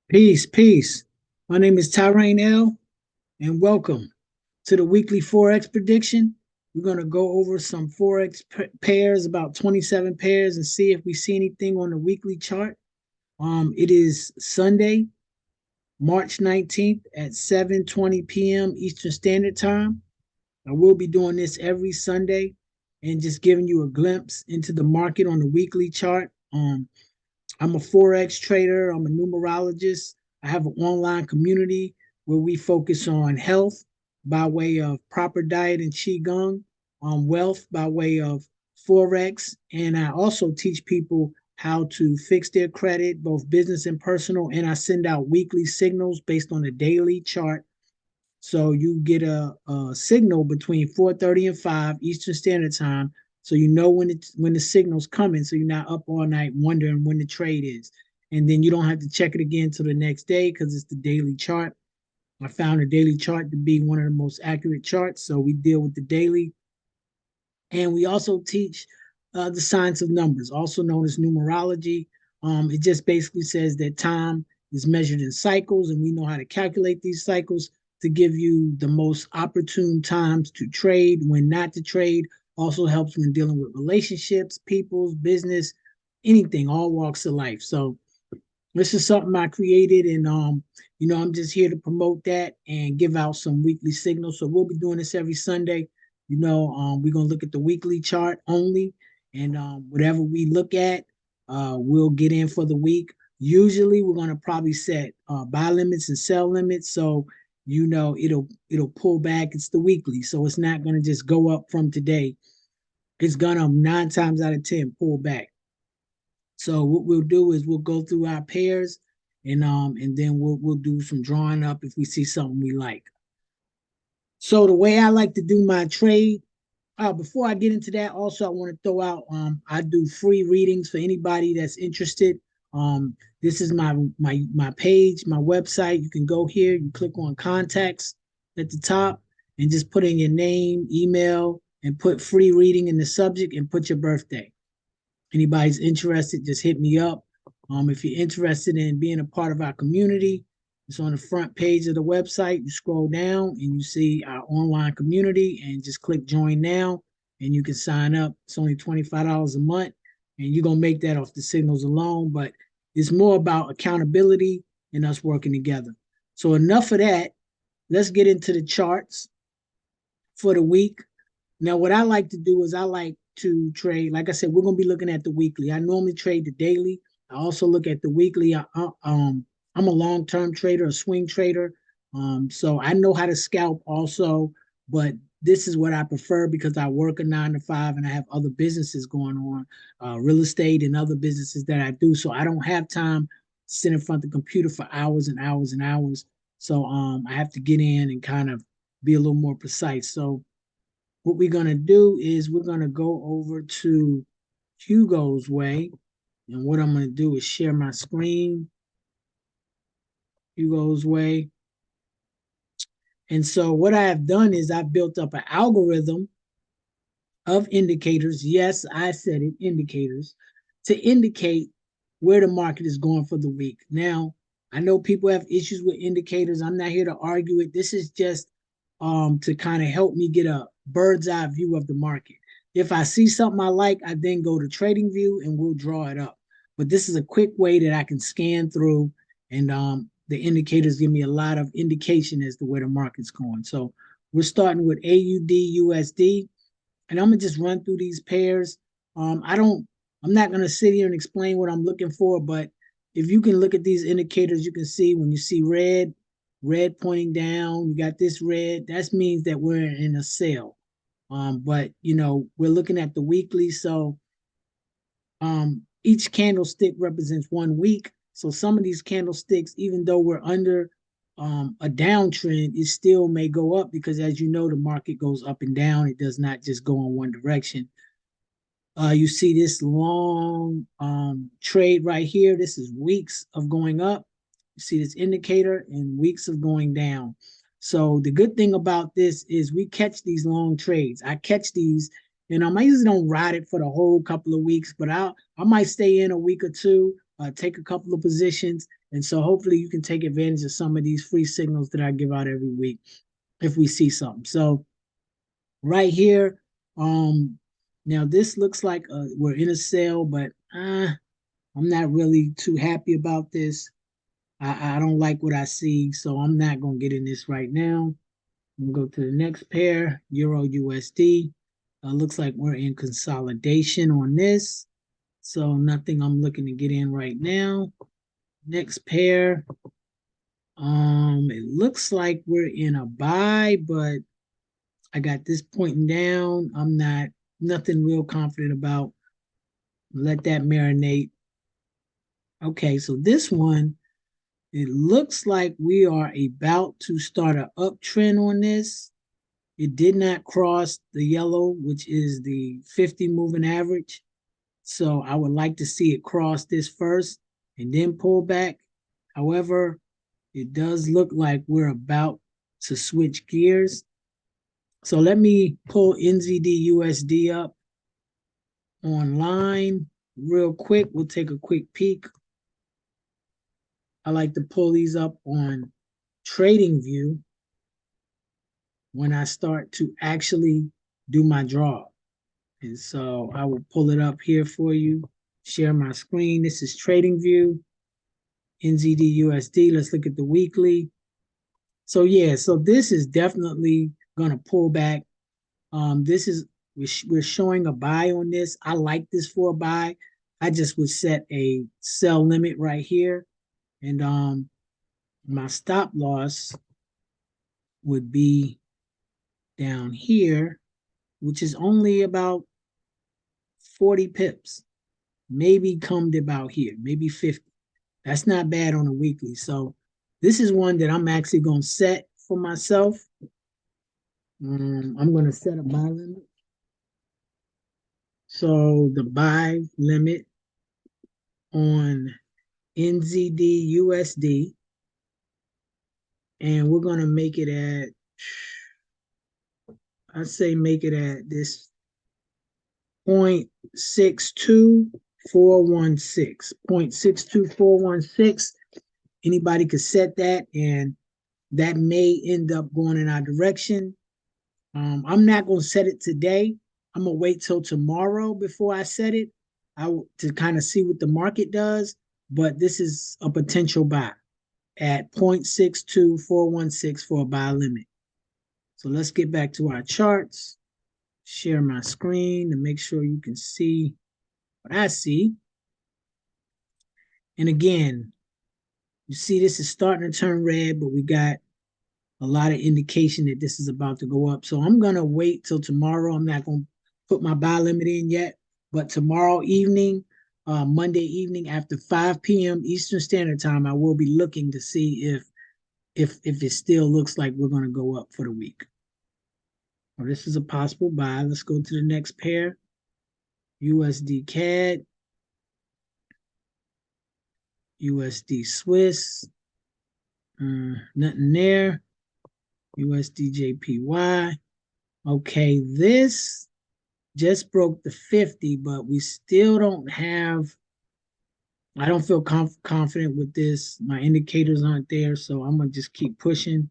Peace, peace. My name is Tyrain L, and welcome to the weekly Forex prediction. We're going to go over some Forex pairs, about 27 pairs, and see if we see anything on the weekly chart. It is Sunday, March 19th at 7:20 p.m. Eastern Standard Time. I will be doing this every Sunday and just giving you a glimpse into the market on the weekly chart. I'm a Forex trader. I'm a numerologist. I have an online community where we focus on health by way of proper diet and Qigong, wealth by way of Forex. And I also teach people how to fix their credit, both business and personal. And I send out weekly signals based on a daily chart. So you get a signal between 4:30 and 5 Eastern Standard Time, so you know when the signal's coming, so you're not up all night wondering when the trade is, and then you don't have to check it again till the next day because it's the daily chart. I found the daily chart to be one of the most accurate charts, so we deal with the daily, and we also teach the science of numbers, also known as numerology. It just basically says that time is measured in cycles, and we know how to calculate these cycles to give you the most opportune times to trade, when not to trade. Also helps when dealing with relationships, people's business, anything, all walks of life. So this is something I created, and I'm just here to promote that and give out some weekly signals. So we'll be doing this every Sunday. We're gonna look at the weekly chart only, and whatever we look at, we'll get in for the week. Usually, we're gonna probably set buy limits and sell limits, so it'll pull back. It's the weekly, so it's not gonna just go up from today. It's gonna 9 times out of 10 pull back. So what we'll do is we'll go through our pairs, and then we'll do some drawing up if we see something we like. So the way I like to do my trade, before I get into that, also I want to throw out I do free readings for anybody that's interested. This is my page, my website. You can go here, you click on contacts at the top, and just put in your name, email, and put free reading in the subject and put your birthday. Anybody's interested, just hit me up. If you're interested in being a part of our community, it's on the front page of the website. You scroll down and you see our online community, and just click join now, and you can sign up. It's only $25 a month, and you're going to make that off the signals alone. But it's more about accountability and us working together. So, enough of that. Let's get into the charts for the week. Now, what I like to do is I like to trade. Like I said, we're going to be looking at the weekly. I normally trade the daily. I also look at the weekly. I'm a long-term trader, a swing trader. So I know how to scalp also, but this is what I prefer because I work a 9 to 5 and I have other businesses going on, real estate and other businesses that I do. So I don't have time to sit in front of the computer for hours and hours and hours. So I have to get in and kind of be a little more precise. So what we're going to do is we're going to go over to Hugo's way. And what I'm going to do is share my screen, Hugo's way. And so what I have done is I've built up an algorithm of indicators. Yes, I said it, indicators, to indicate where the market is going for the week. Now, I know people have issues with indicators. I'm not here to argue it. This is just to kind of help me get a bird's eye view of the market. If I see something I like, I then go to Trading View and we'll draw it up. But this is a quick way that I can scan through, and the indicators give me a lot of indication as to where the market's going. So we're starting with AUD USD, and I'm gonna just run through these pairs. I'm not gonna sit here and explain what I'm looking for, but if you can look at these indicators, you can see when you see red pointing down, you got this red, that means that we're in a sale. But we're looking at the weekly, so each candlestick represents 1 week. So some of these candlesticks, even though we're under a downtrend, it still may go up because, as you know, the market goes up and down. It does not just go in one direction. You see this long trade right here. This is weeks of going up. You see this indicator and weeks of going down. So the good thing about this is we catch these long trades. I catch these, and I usually don't ride it for the whole couple of weeks, but I might stay in a week or two, take a couple of positions, And so hopefully you can take advantage of some of these free signals that I give out every week if we see something. So right here, now this looks like we're in a sale, but I'm not really too happy about this. I don't like what I see, so I'm not going to get in this right now. I'm going to go to the next pair, Euro USD. Looks like we're in consolidation on this, so nothing I'm looking to get in right now. Next pair, it looks like we're in a buy, but I got this pointing down. I'm not nothing real confident about. Let that marinate. Okay, so this one, it looks like we are about to start an uptrend on this. It did not cross the yellow, which is the 50 moving average. So I would like to see it cross this first and then pull back. However, it does look like we're about to switch gears. So let me pull NZD USD up online real quick. We'll take a quick peek. I like to pull these up on Trading View when I start to actually do my draw. And so I will pull it up here for you, share my screen. This is Trading View, NZD USD. Let's look at the weekly. So yeah, so this is definitely going to pull back. This is we're showing a buy on this. I like this for a buy. I just would set a sell limit right here, and my stop loss would be down here, which is only about 40 pips. Maybe come to about here, maybe 50. That's not bad on a weekly. So this is one that I'm actually going to set for myself. I'm going to set a buy limit. So the buy limit on NZD USD, and we're going to make it at, I say make it at this 0.62416. 0.62416. Anybody could set that, and that may end up going in our direction. I'm not going to set it today. I'm going to wait till tomorrow before I set it to kind of see what the market does. But this is a potential buy at 0.62416 for a buy limit. So let's get back to our charts. Share my screen to make sure you can see what I see. And again, you see this is starting to turn red, but we got a lot of indication that this is about to go up. So I'm going to wait till tomorrow. I'm not going to put my buy limit in yet, but tomorrow evening, Monday evening after 5 p.m. Eastern Standard Time, I will be looking to see if it still looks like we're going to go up for the week. Well, this is a possible buy. Let's go to the next pair. USD CAD, USD Swiss, nothing there. USD JPY. Okay, this just broke the 50, but we still don't have, I don't feel confident with this. My indicators aren't there, so I'm going to just keep pushing.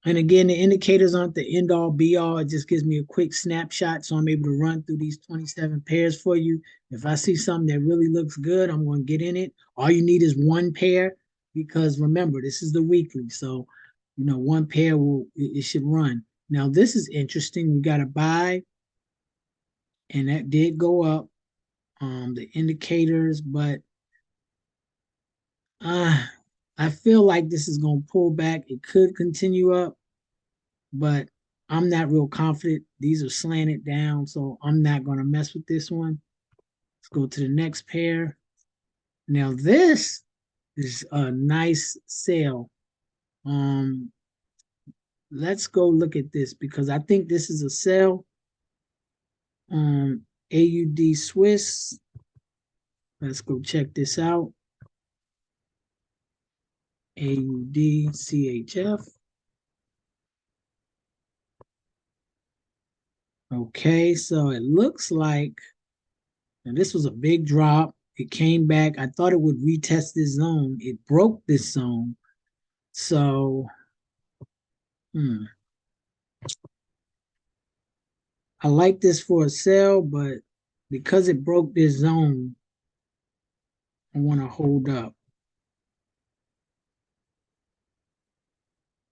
And again, the indicators aren't the end all be all. It just gives me a quick snapshot, so I'm able to run through these 27 pairs for you. If I see something that really looks good, I'm going to get in it. All you need is one pair, because remember, this is the weekly. So, one pair it should run. Now, this is interesting. We got a buy, and that did go up. The indicators, but I feel like this is going to pull back. It could continue up, but I'm not real confident. These are slanted down, so I'm not going to mess with this one. Let's go to the next pair. Now this is a nice sale. Let's go look at this, because I think this is a sale. AUD Swiss. Let's go check this out. AUD CHF. Okay, so it looks like, and this was a big drop. It came back. I thought it would retest this zone. It broke this zone. So, I like this for a sell, but because it broke this zone, I want to hold up.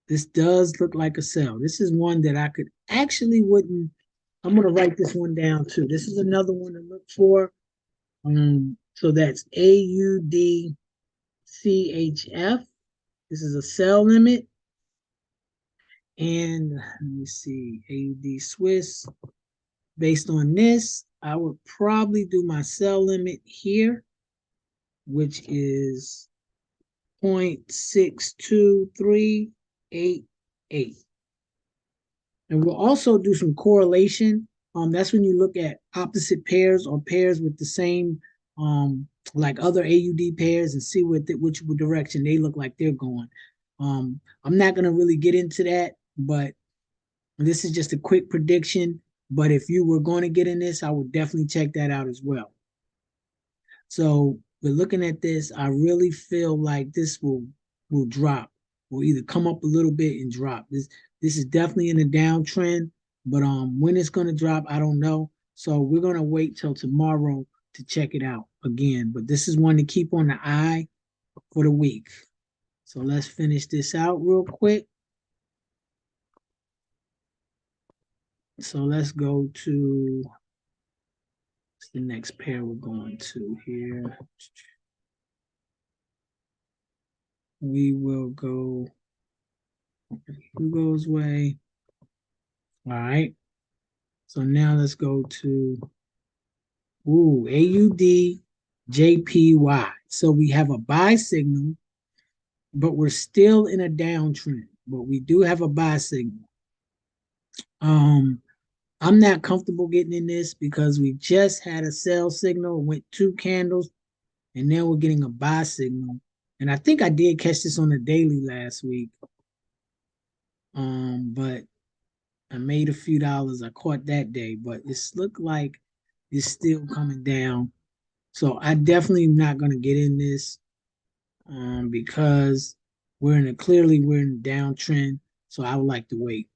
This does look like a sell. This is one that I could actually wouldn't. I'm going to write this one down too. This is another one to look for. So that's AUDCHF. This is a sell limit. And let me see, AUD Swiss. Based on this, I would probably do my sell limit here, which is 0.62388. And we'll also do some correlation. That's when you look at opposite pairs or pairs with the same, like other AUD pairs, and see which direction they look like they're going. I'm not going to really get into that, but this is just a quick prediction. But if you were going to get in this, I would definitely check that out as well. So we're looking at this. I really feel like this will drop, will either come up a little bit and drop. This is definitely in a downtrend, but when it's going to drop, I don't know. So we're going to wait till tomorrow to check it out again. But this is one to keep on the eye for the week. So let's finish this out real quick. So let's go to the next pair we're going to here. We will go Hugo's way. All right. So now let's go to AUD JPY. So we have a buy signal, but we're still in a downtrend. But we do have a buy signal. I'm not comfortable getting in this because we just had a sell signal, went 2 candles, and now we're getting a buy signal. And I think I did catch this on the daily last week. But I made a few dollars. I caught that day, but it's looked like it's still coming down. So I definitely am not gonna get in this because we're in a downtrend. So I would like to wait.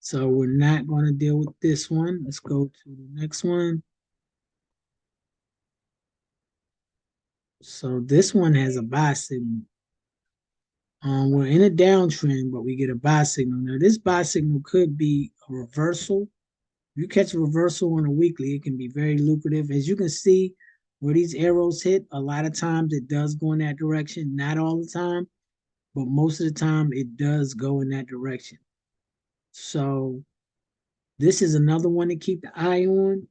So we're not going to deal with this one. Let's go to the next one. So this one has a buy signal. We're in a downtrend, but we get a buy signal. Now this buy signal could be a reversal. If you catch a reversal on a weekly, it can be very lucrative. As you can see, where these arrows hit, a lot of times it does go in that direction. Not all the time, but most of the time it does go in that direction. So this is another one to keep the eye on.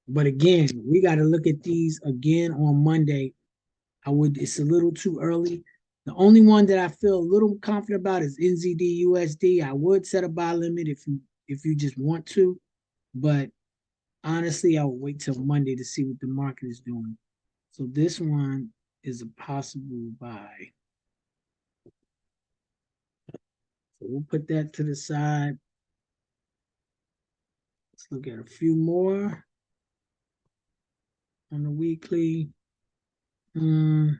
But again, we got to look at these again on Monday. It's a little too early. The only one that I feel a little confident about is NZD USD. I would set a buy limit if you just want to, but honestly, I will wait till Monday to see what the market is doing. So this one is a possible buy. So we'll put that to the side. Let's look at a few more on the weekly. No,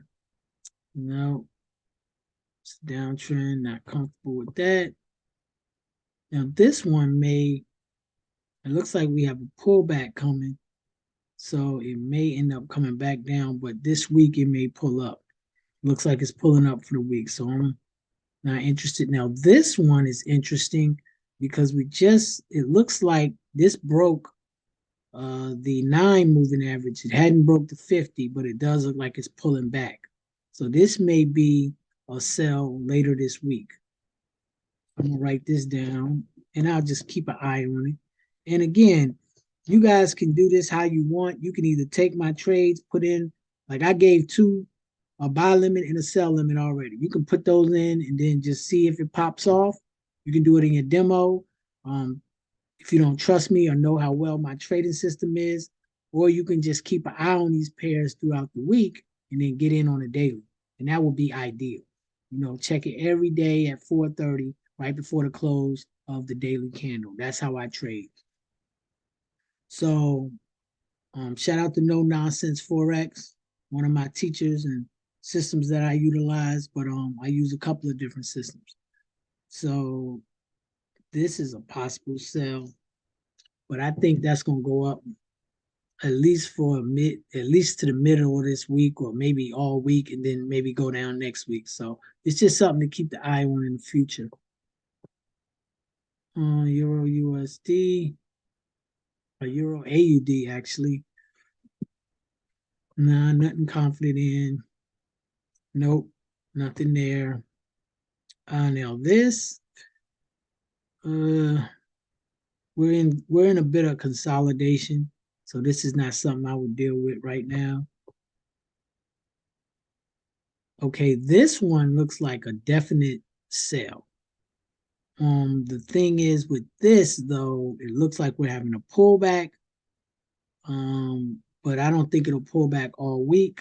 it's downtrend, not comfortable with that. Now this one it looks like we have a pullback coming. So it may end up coming back down, but this week it may pull up. Looks like it's pulling up for the week. So I'm not interested. Now this one is interesting because it looks like this broke the 9 moving average. It hadn't broke the 50, but it does look like it's pulling back. So this may be a sell later this week. I'm gonna write this down and I'll just keep an eye on it. And again, you guys can do this how you want. You can either take my trades, put in, like I gave a buy limit and a sell limit already. You can put those in and then just see if it pops off. You can do it in your demo. If you don't trust me or know how well my trading system is, or you can just keep an eye on these pairs throughout the week and then get in on a daily. And that would be ideal. Check it every day at 4:30, right before the close of the daily candle. That's how I trade. So Shout out to No Nonsense Forex, one of my teachers and systems that I utilize, but I use a couple of different systems. So this is a possible sell, but I think that's gonna go up at least at least to the middle of this week, or maybe all week, and then maybe go down next week. So it's just something to keep the eye on in the future. Euro USD, or Euro AUD actually. Nah, nothing confident in. Nope, nothing there. Now this, uh, we're in a bit of consolidation, so this is not something I would deal with right now. Okay, this one looks like a definite sell. The thing is with this though, it looks like we're having a pullback. But I don't think it'll pull back all week.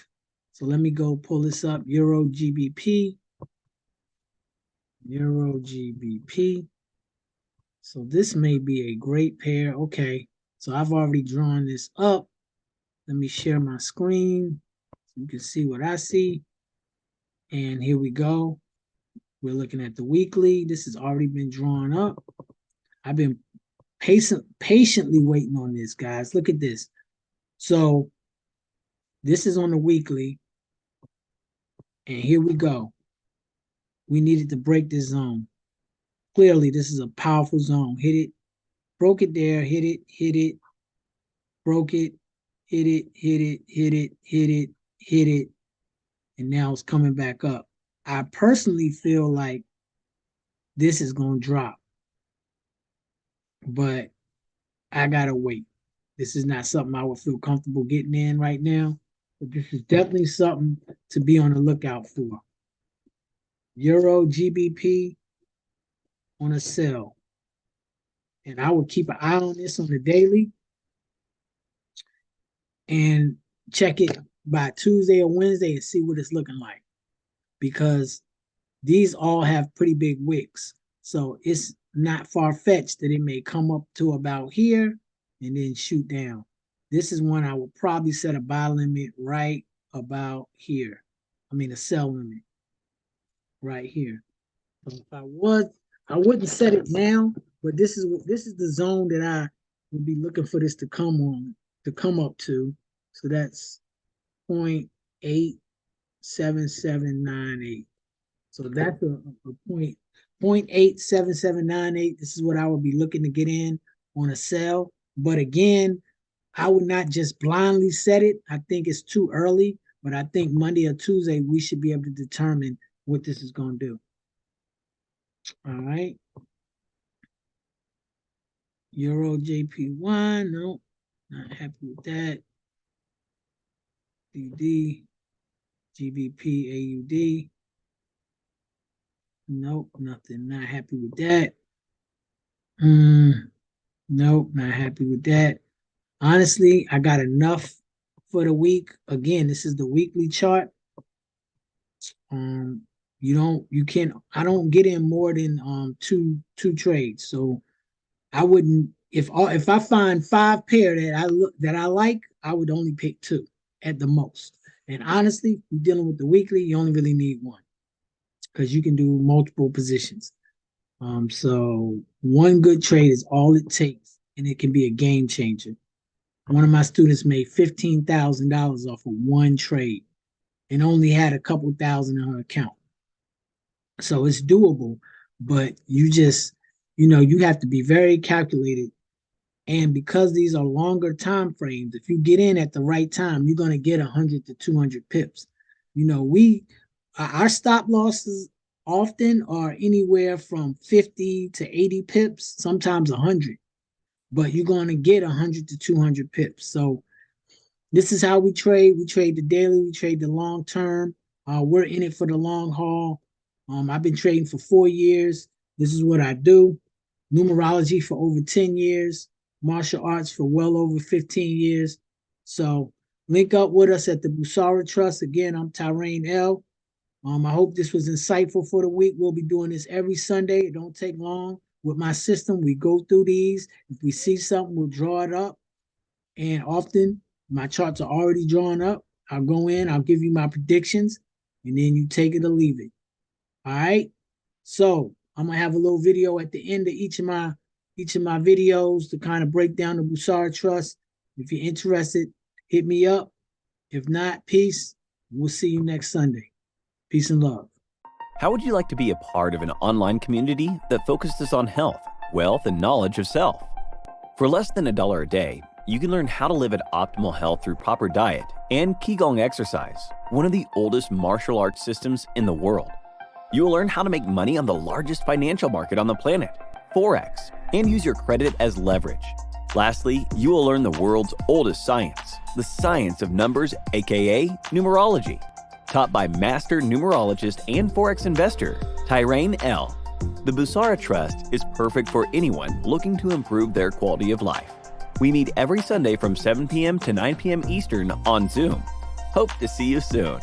So let me go pull this up. Euro GBP. Euro GBP. So this may be a great pair. Okay. So I've already drawn this up. Let me share my screen so you can see what I see. And here we go. We're looking at the weekly. This has already been drawn up. I've been patiently waiting on this, guys. Look at this. So this is on the weekly. And here we go. We needed to break this zone. Clearly, this is a powerful zone. Hit it, broke it there, hit it, broke it, hit it, hit it, hit it, hit it, hit it, and now it's coming back up. I personally feel like this is going to drop, but I got to wait. This is not something I would feel comfortable getting in right now, but this is definitely something to be on the lookout for. Euro GBP on a sell. And I would keep an eye on this on the daily and check it by Tuesday or Wednesday and see what it's looking like, because these all have pretty big wicks. So it's not far-fetched that it may come up to about here and then shoot down. This is one I would probably set a buy limit right about here. I mean a sell limit right here. So if I wouldn't set it now, but this is the zone that I would be looking for this to come up to. So that's 0.87798. So that's a point 0.87798. This is what I would be looking to get in on a sell. But again, I would not just blindly set it. I think it's too early, but I think Monday or Tuesday we should be able to determine what this is going to do. All right. Euro JPY, no, not happy with that. DD, GBP, AUD, nope, nothing, not happy with that. Nope, not happy with that. Honestly, I got enough for the week. Again, this is the weekly chart. I don't get in more than two trades. So I wouldn't, if I find five pair that I like, I would only pick two at the most. And honestly, you're dealing with the weekly, you only really need one because you can do multiple positions. So one good trade is all it takes, and it can be a game changer. One of my students made $15,000 off of one trade and only had a couple thousand in her account. So it's doable, but you have to be very calculated. And because these are longer time frames, if you get in at the right time, you're going to get 100 to 200 pips. Our stop losses often are anywhere from 50 to 80 pips, sometimes 100, but you're going to get 100 to 200 pips. So this is how we trade. We trade the daily, we trade the long term. We're in it for the long haul. I've been trading for 4 years. This is what I do. Numerology for over 10 years. Martial arts for well over 15 years. So link up with us at the Busara Trust. Again, I'm Tyrain L. I hope this was insightful for the week. We'll be doing this every Sunday. It don't take long. With my system, we go through these. If we see something, we'll draw it up. And often My charts are already drawn up. I'll go in, I'll give you my predictions, and then you take it or leave it. All right. So I'm gonna have a little video at the end of each of my videos to kind of break down the Busara Trust. If you're interested, hit me up. If not, peace. We'll see you next Sunday. Peace and love. How would you like to be a part of an online community that focuses on health, wealth, and knowledge of self? For less than $1 a day, you can learn how to live at optimal health through proper diet and Qigong exercise, one of the oldest martial arts systems in the world. You will learn how to make money on the largest financial market on the planet, Forex, and use your credit as leverage. Lastly, you will learn the world's oldest science, the science of numbers, aka numerology, taught by master numerologist and Forex investor, Tyraine L. The Busara Trust is perfect for anyone looking to improve their quality of life. We meet every Sunday from 7 p.m. to 9 p.m. Eastern on Zoom. Hope to see you soon.